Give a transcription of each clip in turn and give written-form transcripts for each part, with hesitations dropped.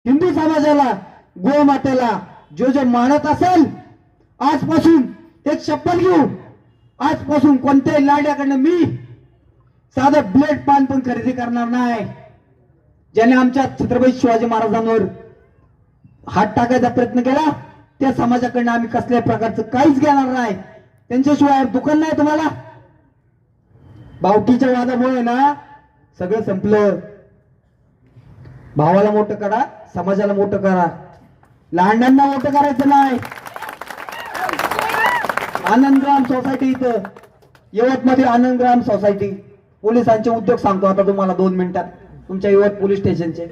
हिंदू समाजाला, गोमातेला जो जो मानत असेल, आजपासून एक शपथ घेऊ, आजपासून कोणत्याही लाड्याकडनं मी साधं ब्लेड पान पण खरेदी करणार नाही. ज्याने आमच्या छत्रपती शिवाजी महाराजांवर हात टाकायचा प्रयत्न केला त्या समाजाकडनं आम्ही कसल्याही प्रकारचं काहीच घेणार नाही. त्यांच्याशिवाय दुकान नाही तुम्हाला. भावकीच्या वादामुळे ना सगळं संपलं. भावाला मोठं करा, समाजाला मोठं करा, लहानांना मोठं करायचं नाही. आनंदग्राम सोसायटी इथं यवतमध्ये, आनंदग्राम सोसायटी पोलिसांचे उद्योग सांगतो आता तुम्हाला 2 मिनिटात. तुमच्या यवत पोलीस स्टेशनचे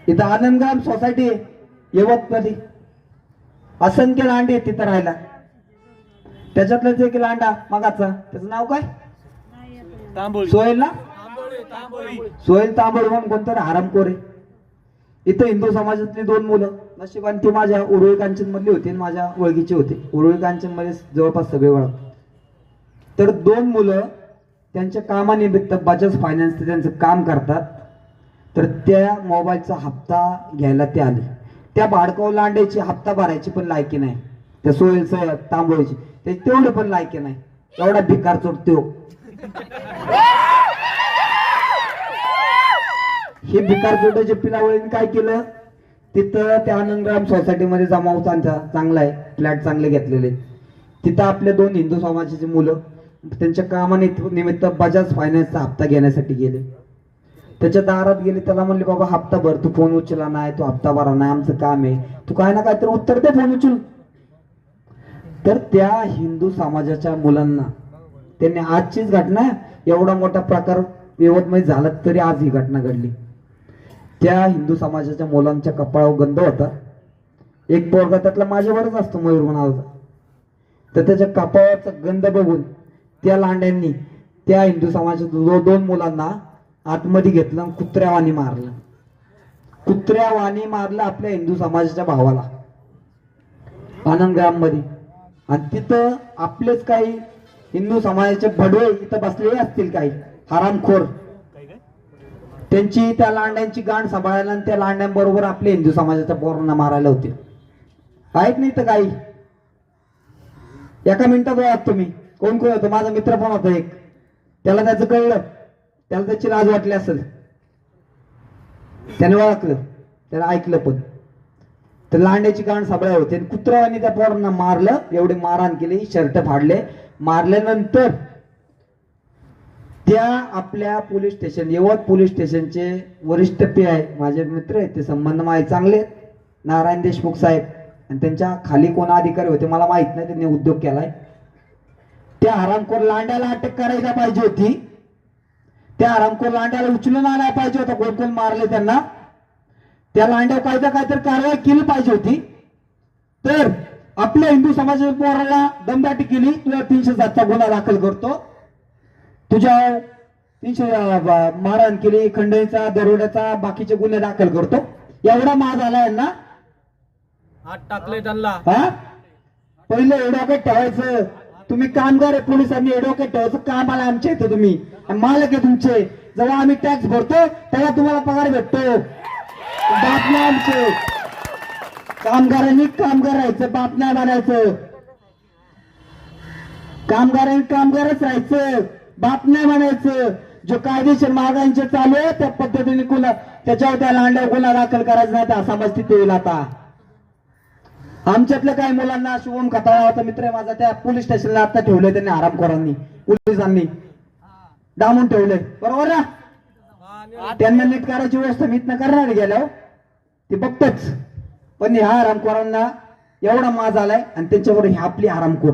इथं आनंदग्राम सोसायटी यवत मध्ये असंख्य लांडे आहेत तिथं राहायला. त्याच्यातलंच एक लांडा मागाचा, त्याचं नाव काय? सोहेल ना, सोहेल तांबोळी म्हणून कोणतरी हरामखोर आहे. इथं हिंदू समाजातली 2 मुलं, नशिबाने ती माझ्या उरुळी कांचन मधली होती, माझ्या ओळखीचे होते. उरुळी कांचन मध्ये जवळपास सगळे ओळख. तर 2 मुलं त्यांच्या कामानिमित्त बजाज फायनान्स त्यांचं काम करतात. तर त्या मोबाईलचा हप्ता घ्यायला ते आले. त्या भाडकाव लांड्याची हप्ता भरायची पण लायकी नाही, त्या सोहेल तांबोळीची तेवढे पण लायकी नाही. एवढा भिकार चोरतो. हे भिकार चोटाच्या पिलावळीने काय केलं, तिथं त्या आनंदग्राम सोसायटीमध्ये जमाव चांगला आहे, फ्लॅट चांगले घेतलेले. तिथं आपले 2 हिंदू समाजाची मुलं त्यांच्या कामानिमित्त बजाज फायनान्सचा हप्ता घेण्यासाठी गेले. त्याच्या दारात गेले, त्याला म्हणले बाबा हप्ता भर, तू फोन उचलला नाही, तू हप्ता भरा नाही, आमचं काम आहे, तू काय ना काहीतरी उत्तर दे, फोन उचल. तर त्या हिंदू समाजाच्या मुलांना त्यांनी आजचीच घटना, एवढा मोठा प्रकार यवतमध्ये झाला तरी आज ही घटना घडली. त्या हिंदू समाजाच्या मुलांच्या कपाळावर गंध होता. एक पोरगा त्यातला माझ्यावरच असतो, मयूर म्हणावचा. तर त्याच्या कपाळाचा गंध बघून त्या लांड्यांनी त्या हिंदू समाजाच्या 2 मुलांना आतमध्ये घेतलं आणि कुत्र्यावानी मारलं. कुत्र्यावानी मारलं आपल्या हिंदू समाजाच्या भावाला आनंदग्राम मध्ये. आणि तिथं आपलेच काही हिंदू समाजाचे भडवे इथं बसलेले असतील, काही हरामखोर, त्यांची त्या लांड्यांची गांड सांभाळायला आणि त्या लांड्यांबरोबर आपले हिंदू समाजाच्या पोरांना मारायला होते. आहेत नाही तर काही. एका मिनिटात वळात तुम्ही कोण कोण होतं. माझा मित्र पण होता एक, त्याला त्याचं कळलं, त्याला त्याची लाज वाटली असेल, त्याने ओळखलं, त्याला ऐकलं पण. तर लांड्याची गांड सांभाळा होते आणि कुत्र्यावानी त्या पोरांना मारलं. एवढे मारहाण केली, शर्ट फाडले. मारल्यानंतर त्या आपल्या पोलीस स्टेशन, यवत पोलीस स्टेशनचे वरिष्ठ PI माझे मित्र आहेत, ते संबंध माझे चांगले, नारायण देशमुख साहेब, आणि त्यांच्या खाली कोण अधिकारी होते मला माहित नाही, त्यांनी उद्योग केलाय. त्या हरामखोर लांड्याला अटक करायला पाहिजे होती. त्या हरामखोर लांड्याला उचलून आणायला पाहिजे होता. कोण कोण मारले त्यांना, त्या लांड्या काहीतरी कारवाई केली पाहिजे होती. तर आपल्या हिंदू समाजाच्या पोराला दमदाटी केली, तुला 307चा गुन्हा दाखल करतो, तुझ्या 300 मारहाण केली, खंडणीचा, दरोड्याचा, बाकीचे गुन्हे दाखल करतो. एवढा माज आला यांना, हात टाकले त्यांना. हा, पहिलं एडवोकेट ठेवायचं. तुम्ही कामगार आहे, पोलिसांनी एडवोकेट ठेवायचं काम आला आमच्या इथे. तुम्ही मालक आहे तुमचे. जेव्हा आम्ही टॅक्स भरतो तेव्हा तुम्हाला पगार भेटतो. बाप नाही आमचे. कामगारांनी कामगार राहायचं, बाप नाही म्हणायचं. कामगारांनी कामगारच राहायचं, बाप नाही म्हणायचं. जो कायदेशीर मागांचे चालू आहे त्या पद्धतीने गुन्हा, त्याच्यावर त्या लांड्या गुन्हा दाखल करायचा नाही, त्या समाज तिथे येईल. आता आमच्यातल्या काही मुलांना, शुभम खताळाचा मित्र आहे माझा, त्या पोलीस स्टेशनला आता ठेवले त्यांनी, हरामखोरांनी, पोलिसांनी डांबून ठेवले. बरोबर ना. त्यांना नीट करायची व्यवस्था मीच न करणार गेल्यावर ते बघतच. पण ह्या हरामखोरांना एवढा माज आलाय आणि त्यांच्याबरोबर हे आपली हरामखोर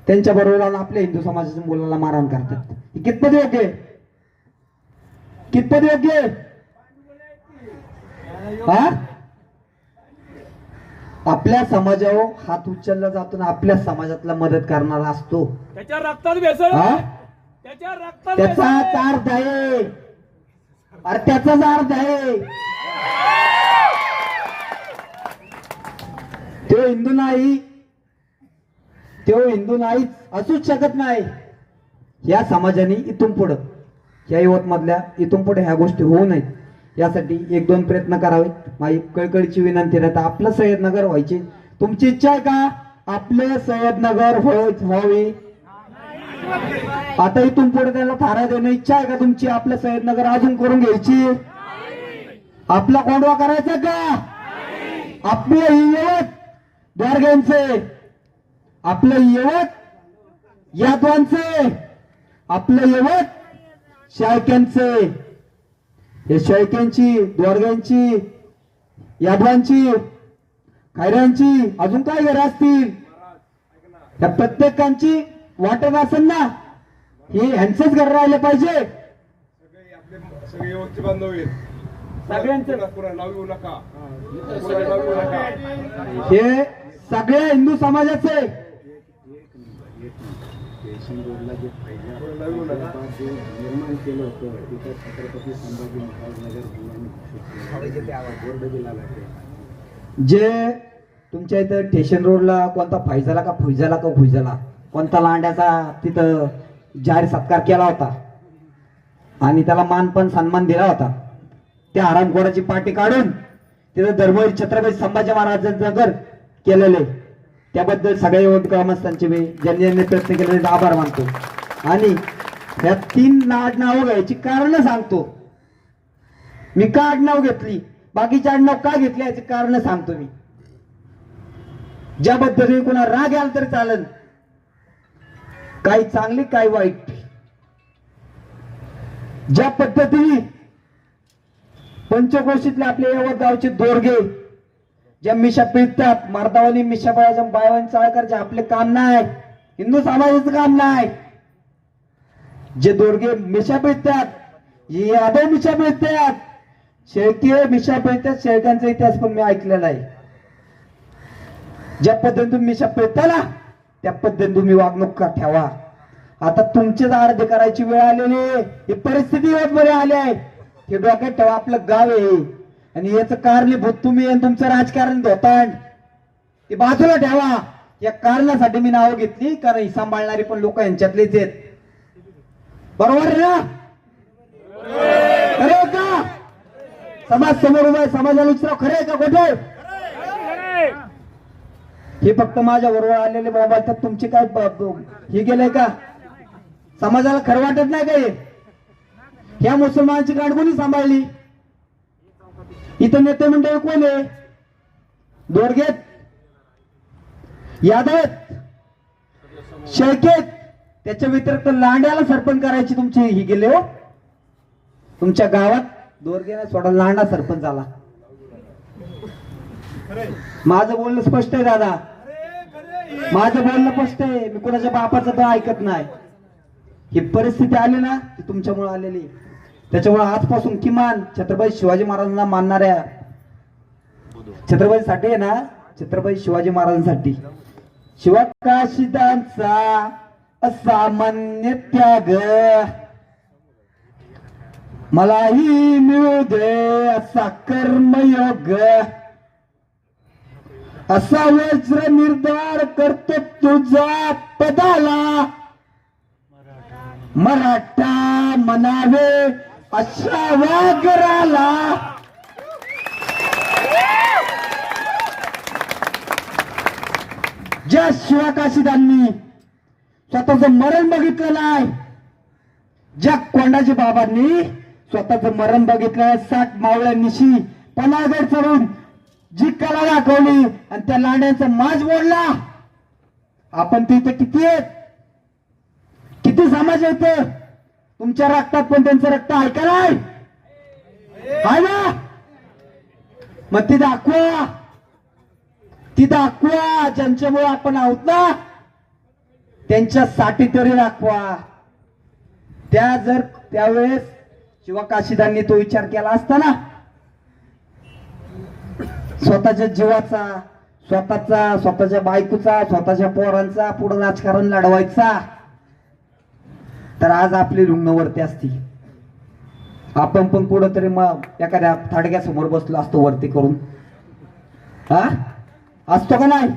त्यांच्या बरोबर आपल्या हिंदू समाजाच्या मुलांना मारहाण करतात. कितपत योग्य, कितपत योग्य. हा, आपल्या समाजावर हात उचलला जातो ना, आपल्या समाजातला मदत करणारा असतो. त्याच्या रक्तात भेसळ, त्याच्या रक्तात त्याचाच अर्थ आहे. अरे त्याचाच अर्थ आहे. तो हिंदू नाही, तो हिंदू नाहीच असूच शकत नाही. या समाजाने इथून पुढं या यवतमधल्या इथून पुढे ह्या गोष्टी होऊ नयेत यासाठी एक दोन प्रयत्न करावेत. माझी कळकळीची विनंती आहे. आता आपलं सय्यदनगर व्हायची तुमची इच्छा आहे का? आपले सय्यदनगर व्हावी. आता इथून पुढे त्याला थारा देणं इच्छा आहे का तुमची? आपलं सय्यदनगर अजून करून घ्यायची? आपला कोंडवा करायचा का? आपले यवत द्वारग्यांचे, आपलं यवत यादवांचे, आपलं यवत शाळक्यांचे, हे शाळक्यांची, द्वारग्यांची, यादवांची, खैऱ्यांची अजून काय घरं असतील त्या प्रत्येकांची वाटत असेल ना, हे ह्यांचंच घर राहिलं पाहिजे. सगळे यवतचे बांधव आहेत. सगळ्यांचं पुन्हा नाव येऊ नका. पुन्हा नाव येऊ नका. हे सगळ्या हिंदू समाजाचे पुन्हा नाव येऊ नका. निर्माण केलं होतं तिथं छत्रपती संभाजी महाराज जे तुमच्या इथं स्टेशन रोडला कोणता फैजाला का फुईजाला का खुईजाला कोणता लांड्याचा तिथं जाहीर सत्कार केला होता आणि त्याला मान पण सन्मान दिला होता. त्या हरामखोराची पाठी काढून तिथं धर्मवीर छत्रपती संभाजी महाराजांचं नगर केलेले त्याबद्दल सगळ्या यवत ग्रामस्थांचे मी ज्यांनी प्रयत्न केलेले आभार मानतो. आणि या 3 आडनावं घ्यायची कारण सांगतो. मी का आडनाव घेतली, बाकीची आडनाव का घेतली याची कारण सांगतो. मी ज्या पद्धतीने कोणा राग आला तरी चालेल, काही चांगली काही वाईट, ज्या पद्धतीने पंचक्रोशीतले आपले यवत गावचे दोरगे ज्या मिशा पिळतात, मारदावानी मिशा बळाच्या बायवानी चाळकरचे आपले काम नाही, हिंदू समाजाचं काम नाही. जे दोरगे मिशा पिळतात, यादव मिशा पिळतात, शेळके मिशा पिळतात, शेळक्यांचा इतिहास पण मी ऐकलेला आहे. ज्या पद्धतीने तुम्ही मिशा पिळता ना त्या पद्धतीने तुम्ही वागणूक का ठेवा. आता तुमचेच अर्धे करायची वेळ आलेली आहे. ही परिस्थिती होत बरे आली आहे. हे डोक्यात ठेवा, आपलं गाव आहे आणि याचं कारणीभूत तुम्ही आणि तुमचं राजकारण धोतांड ते बाजूला ठेवा. या कारणासाठी मी नावं घेतली कारण ही सांभाळणारी पण लोक यांच्यातलेच आहेत. बरोबर आहे ना? खरे का? समाज समोर उभा आहे, समाजाला विचारा खरे आहे का खोटे? हे फक्त माझ्या बरोबर आलेले बाबा तर तुमचे काय हे गेलंय का? समाजाला खरं वाटत नाही का? ह्या मुसलमानाची गाठ कोणी सांभाळली? इथं नेते मंडळी कोण आहे? दोरगेत, यादव, शेळकेत, त्याच्या व्यतिरिक्त लांड्याला सरपंच करायची तुमची ही गेले हो. तुमच्या गावात दोरगेला सोडा लांडा सरपंच झाला. माझं बोलणं स्पष्ट आहे दादा, माझं बोलणं स्पष्ट आहे. मी कोणाच्या बापाचं तर ऐकत नाही. ही परिस्थिती आली ना ती तुमच्यामुळे आलेली. त्याच्यामुळे आजपासून किमान छत्रपती शिवाजी महाराजांना मानणाऱ्या छत्रपतीसाठी आहे ना, छत्रपती शिवाजी महाराजांसाठी शिवकाशीदांचा असामान्य त्याग मलाही मिळू दे असा कर्मयोग, असा वज्र निर्धार करतो तुझा पदाला, मराठा म्हणावे अशा वागराला. ज्या शिवकाशीदांनी स्वतःच मरण बघितलेलं आहे, ज्या कोंडाजी बाबांनी स्वतःच मरण बघितलंय, 60 मावळ्यांनिशी पन्हाळगड चढून जी कला दाखवली आणि त्या लांड्यांचा माज मोडला. आपण तिथे किती आहेत, किती समाज येते तुमच्या रक्तात, पण त्यांचं रक्त ऐकायला आहे ना? मग ती दाखवा, ती दाखवा. ज्यांच्यामुळे आपण आहोत ना त्यांच्यासाठी तरी दाखवा. त्या जर त्यावेळेस शिवकाशीदांनी तो विचार केला असता ना, स्वतःच्या जीवाचा, स्वतःच्या बायकोचा, स्वतःच्या पोरांचा पुढे राजकारण लढवायचा, तर आज आपली रुग्णवरती असती. आपण पण पुढे तरी मग एखाद्या थाडग्यासमोर बसलो असतो वरती करून, हा असतो का नाही?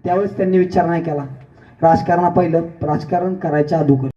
त्यावेळेस त्यांनी विचार नाही केला. राजकारणा पहिलं राजकारण करायच्या अगोदर